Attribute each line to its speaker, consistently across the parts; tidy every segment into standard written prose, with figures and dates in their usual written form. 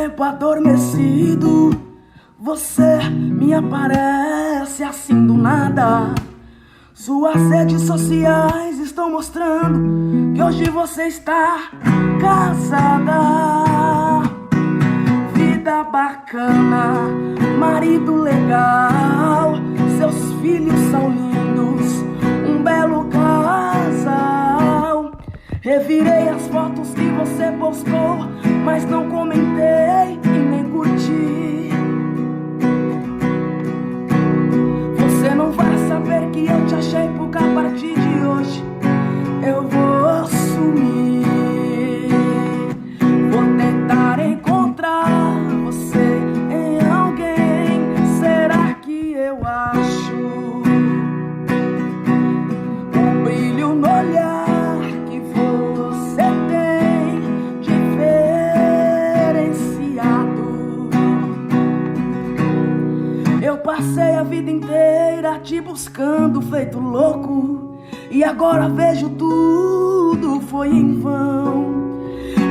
Speaker 1: tempo adormecido, você me aparece assim do nada. Suas redes sociais estão mostrando que hoje você está casada. Vida bacana, marido legal, seus filhos são lindos, um belo casal. Revirei as fotos que você postou, mas não comentei e nem curti. Você não vai saber que eu te achei, porque a partir de hoje eu vou sumir. Vou tentar encontrar você em alguém. Será que eu acho um brilho no olhar que você tem diferenciado? Eu passei a vida inteira te buscando feito louco, e agora vejo tudo foi em vão.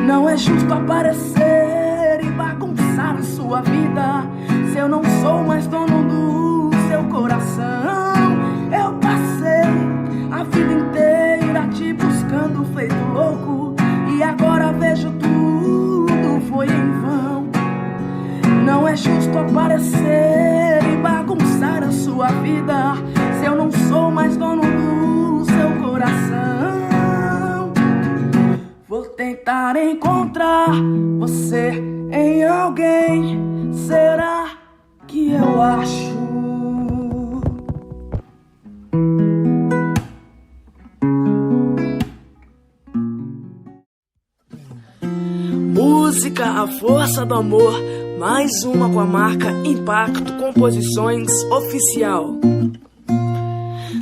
Speaker 1: Não é justo aparecer e bagunçar a sua vida, se eu não sou mais dono do seu coração. Eu passei a vida inteira te buscando feito louco, e agora vejo tudo foi em vão. Não é justo aparecer e bagunçar a sua vida, se eu não sou mais dono do seu coração. Vou tentar encontrar você em alguém. Será que eu acho? Música, a força do amor. Mais uma com a marca Impacto Composições Oficial.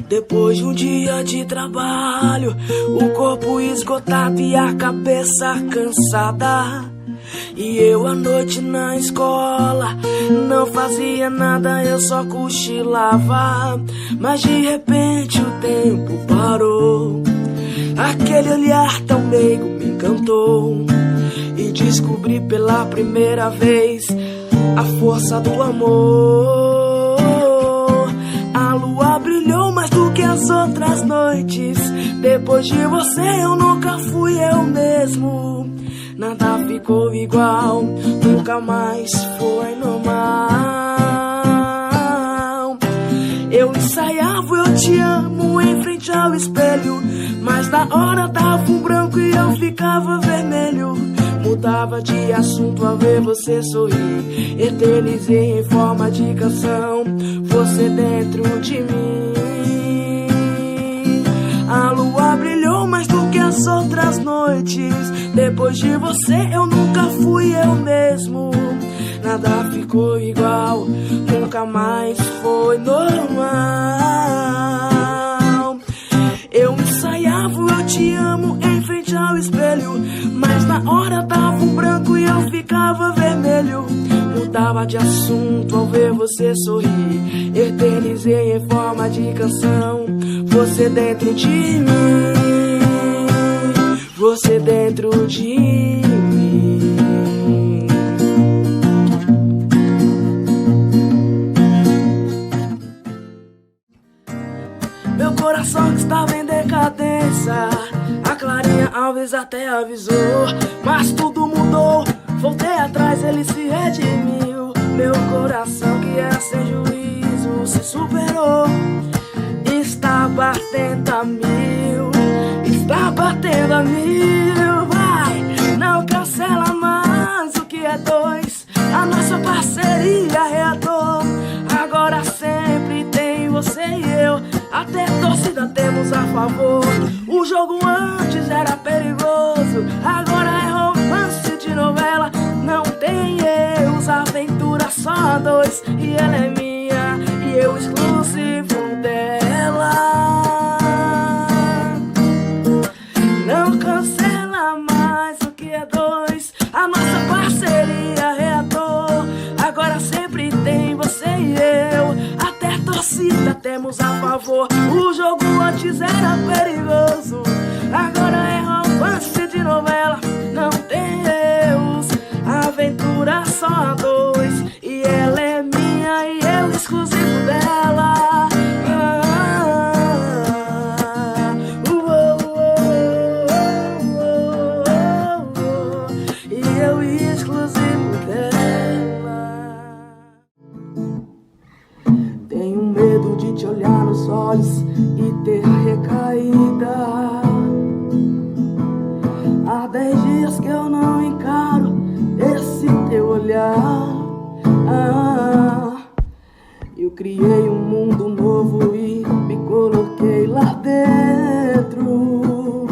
Speaker 1: Depois de um dia de trabalho, o corpo esgotado e a cabeça cansada, e eu à noite na escola não fazia nada, eu só cochilava. Mas de repente o tempo parou, aquele olhar tão meigo me encantou, e descobri pela primeira vez a força do amor. A lua brilhou mais do que as outras noites, depois de você eu nunca fui eu mesmo. Nada ficou igual, nunca mais foi normal. Eu ensaiava eu te amo em frente ao espelho, mas na hora dava um branco e eu ficava vermelho. Mudava de assunto ao ver você sorrir, eternizei em forma de canção você dentro de mim. A lua brilhou mais do que as outras noites, depois de você eu nunca fui eu mesmo. Nada ficou igual, nunca mais foi normal. Eu ensaiava eu te amo em frente ao espelho, mas na hora dava um branco e eu ficava vermelho. Mudava de assunto ao ver você sorrir, eternizei em forma de canção você dentro de mim, você dentro de mim. Meu coração que estava em decadência, a Clarinha Alves até avisou, mas tudo mudou, voltei atrás, ele se redimiu. Meu coração que era sem juízo se superou, está batendo a mil, está batendo a mil. Vai, não cancela mais o que é dois, a nossa parceria é a dor. Agora sempre tem você e eu, até torcida temos a favor. O jogo antes era perigoso, agora é romance de novela. Não tem erros, aventura só a dois, e ela é minha e eu exclusivo dela. Não cancela mais o que é dois, a nossa parceria é a dor. Agora sempre tem você e eu, até torcida temos a favor. O jogo antes era perigoso, agora é romance de novela. Não tem erros, aventura dura só a dois, e ela é minha e eu exclusivo dela. E eu exclusivo dela. Tenho medo de te olhar nos olhos e ter recaída. Há 10 dias que eu não encaro esse teu olhar. Eu criei um mundo novo e me coloquei lá dentro.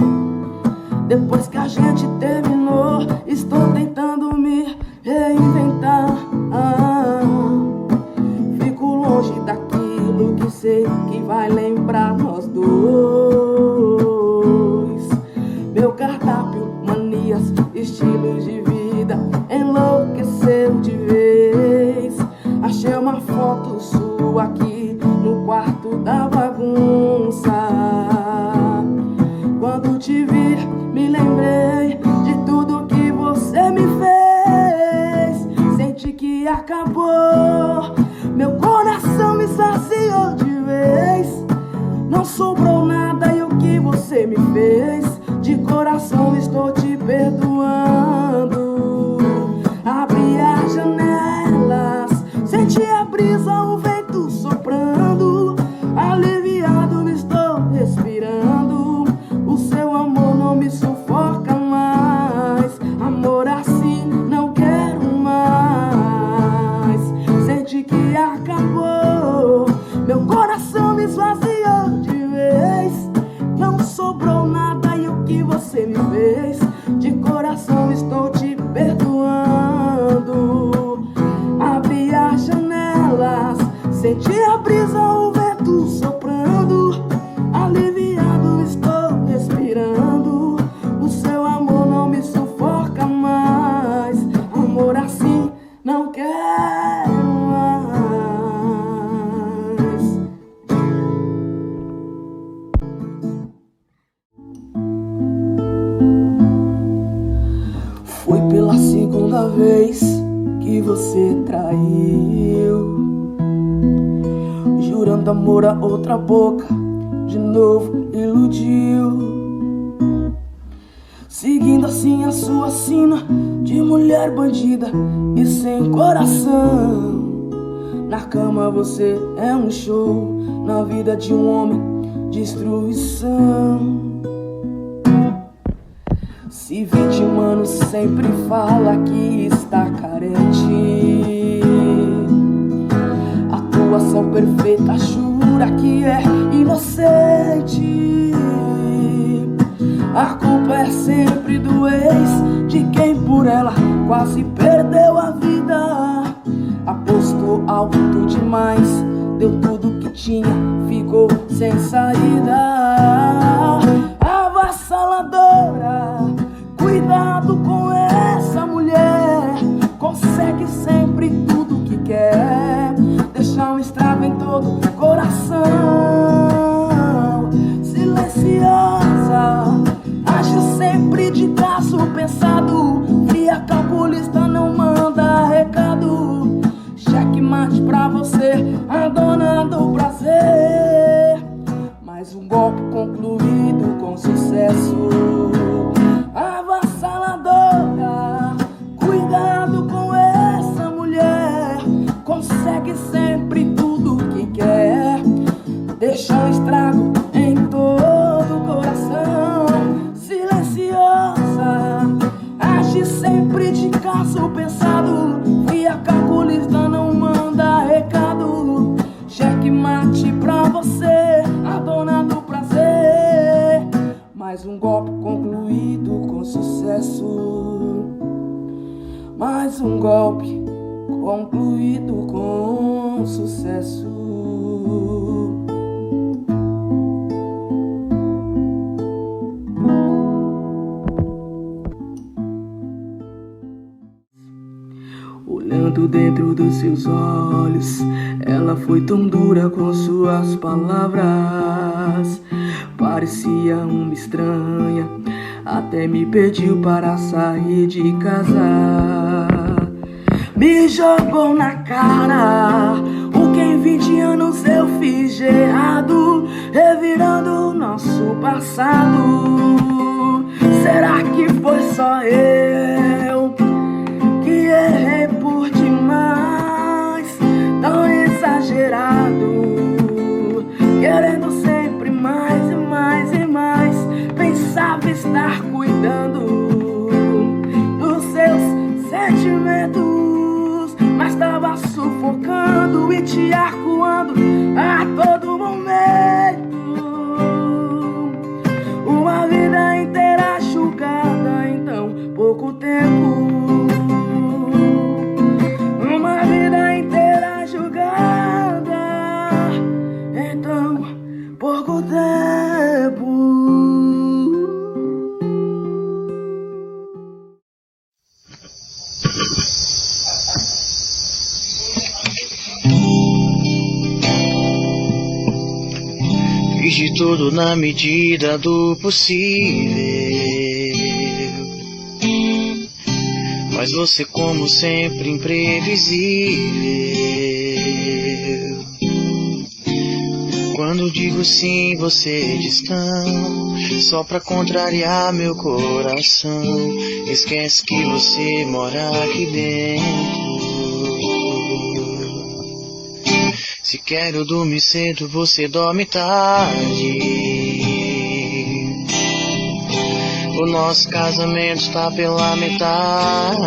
Speaker 1: Depois que a gente terminou, estou tentando me reinventar. Fico longe daquilo que sei que vai lembrar nós dois. Meu cardápio, manias, estilos de vida enlouqueceu de vez. Achei uma foto sua aqui no quarto da bagunça. Quando te vi, me lembrei de tudo que você me fez. Senti que acabou, meu coração me saciou de vez. Não sobrou nada e o que você me fez, de coração estou te perdoando. Abri as janelas, senti a brisa, o vento soprando. Aliviado me estou respirando. O seu amor não me sufoca mais. Amor assim não quero mais. Senti que acabou, meu coração me esvaziou de vez. Não sobrou nada e o que você me fez, de coração estou te perdoando. Abri as janelas, senti a brisa, o vento soprando. Aliviado estou respirando. O seu amor não me sufoca mais. Amor assim não quero mais. Foi pela segunda vez que você traiu, jurando amor a outra boca, de novo iludiu. Seguindo assim a sua sina de mulher bandida e sem coração. Na cama você é um show, na vida de um homem, destruição. Se vitimando sempre fala que está carente, atuação perfeita jura que é inocente. A culpa é sempre do ex, de quem por ela quase perdeu a vida. Apostou alto demais, deu tudo que tinha, ficou sem saída. Avassaladora, cuidado com essa mulher. Consegue sempre tudo que quer, deixar um estrago em todo o coração. Silenciosa, age sempre de traço pensado. Fria calculista, não manda recado. Checkmate pra você, a dona do prazer. Mais um golpe concluído com sucesso. Avassaladora, cuidado com essa mulher. Consegue sempre tudo que quer, deixa um estrago em todo o coração. Silenciosa, age sempre de caso pensado. Fria calculista, não manda recado. Checkmate pra você, a dona do prazer. Mais um golpe concluído com sucesso. Mais um golpe concluído com sucesso. Olhando dentro dos seus olhos, ela foi tão dura com suas palavras. Parecia uma estranha, até me pediu para sair de casa. me jogou na cara o que em 20 anos eu fiz de errado, revirando o nosso passado. Será que foi só eu que errei por demais, tão exagerado, querendo sempre mais e mais e mais? Pensava estar cuidando dos seus sentimentos, mas estava sufocando e te acuando a todo momento. Uma vida inteira julgada em tão pouco tempo. Uma vida inteira julgada em tão pouco tempo.
Speaker 2: Fiz de tudo na medida do possível, mas você, como sempre, imprevisível. Quando digo sim, você diz não, só pra contrariar meu coração. Esquece que você mora aqui dentro. Se quero dormir cedo, você dorme tarde. O nosso casamento está pela metade.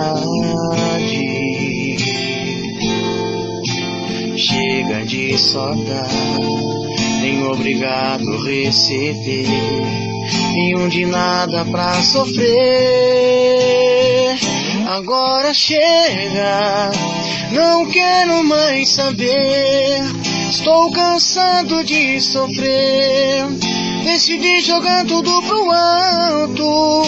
Speaker 2: Chega de só dar, nem obrigado a receber, nenhum de nada pra sofrer. Agora chega, não quero mais saber. Estou cansado de sofrer. Decidi jogar tudo pro alto.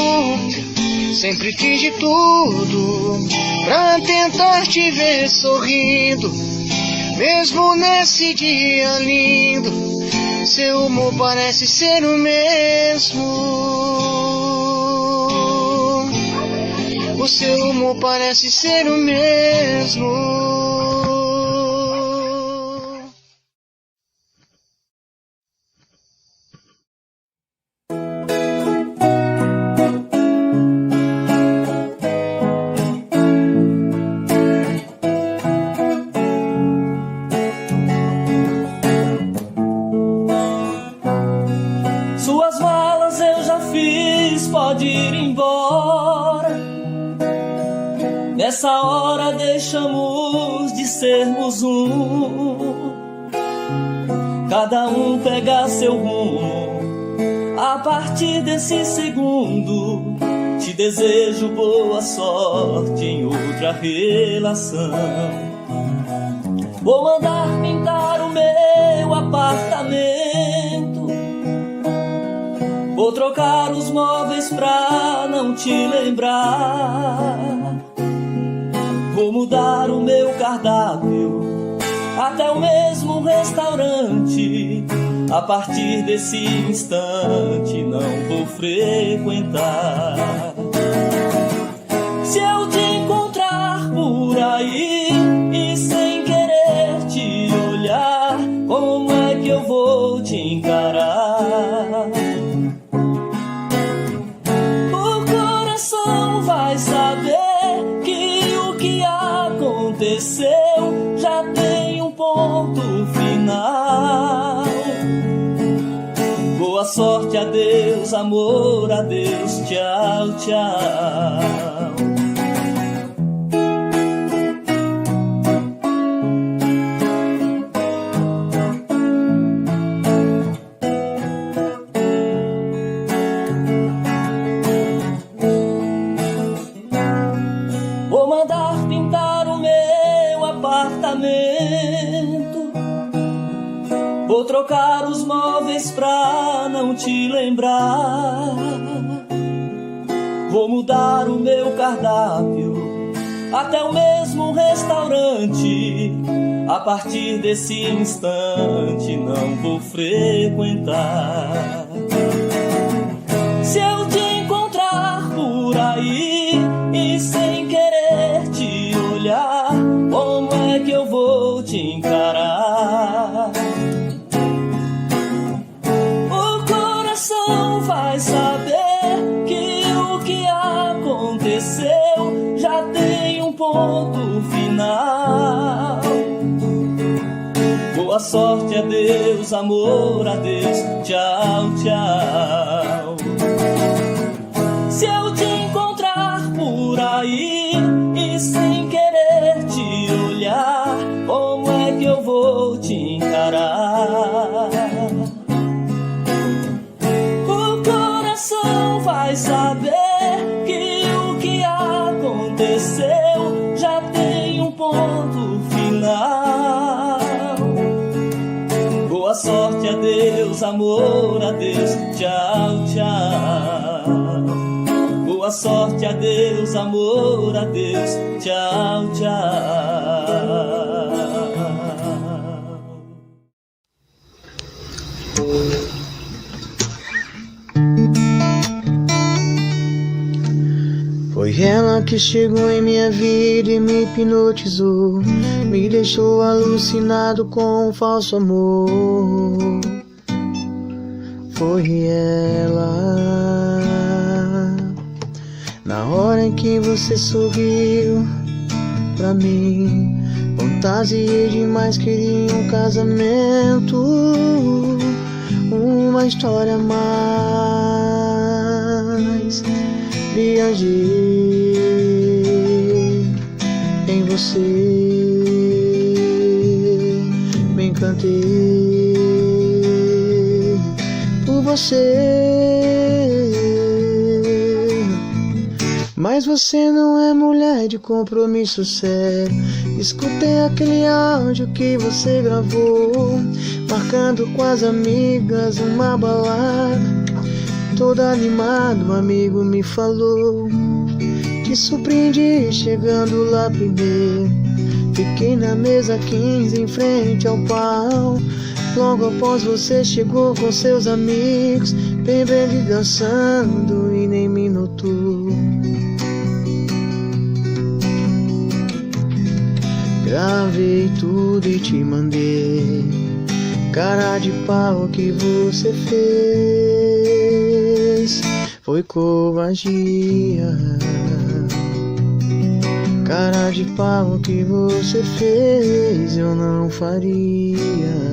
Speaker 2: Sempre fiz de tudo pra tentar te ver sorrindo, mesmo nesse dia lindo. Seu humor parece ser o mesmo. O seu humor parece ser o mesmo.
Speaker 3: Suas malas eu já fiz, pode ir embora. Nessa hora deixamos de sermos um. Cada um pega seu rumo. A partir desse segundo, te desejo boa sorte em outra relação. Vou mandar pintar o meu apartamento. Vou trocar os móveis pra não te lembrar. Vou mudar o meu cardápio, até o mesmo restaurante. A partir desse instante não vou frequentar. Se eu te encontrar por aí e sem querer te olhar, como é que eu vou te encarar? Vai saber que o que aconteceu já tem um ponto final. Boa sorte, adeus, amor, adeus, tchau, tchau. Vou mandar pintar o meu apartamento. Vou trocar os móveis pra não te lembrar. Vou mudar o meu cardápio, até o mesmo restaurante. A partir desse instante não vou frequentar. Se eu te encontrar por aí e sem querer te olhar, sorte, adeus, amor, adeus, tchau, tchau. Se eu te encontrar por aí e sem querer te olhar, como é que eu vou te encarar? O coração vai saber que o que aconteceu já tem um ponto final. Boa sorte, adeus, amor, adeus, tchau, tchau. Boa sorte, adeus, amor, adeus, tchau, tchau.
Speaker 2: Foi ela que chegou em minha vida e me hipnotizou, me deixou alucinado com um falso amor. Foi ela. Na hora em que você sorriu pra mim, fantasiei demais, queria um casamento, uma história a mais. Viajei em você, me encantei por você. Mas você não é mulher de compromisso sério. Escutei aquele áudio que você gravou, marcando com as amigas uma balada. Todo animado, um amigo me falou, te surpreendi chegando lá primeiro. Fiquei na mesa 15 em frente ao pau. Logo após você chegou com seus amigos, bem bem dançando e nem me notou. Gravei tudo e te mandei. Cara de pau que você fez foi covardia. Cara de pau que você fez eu não faria.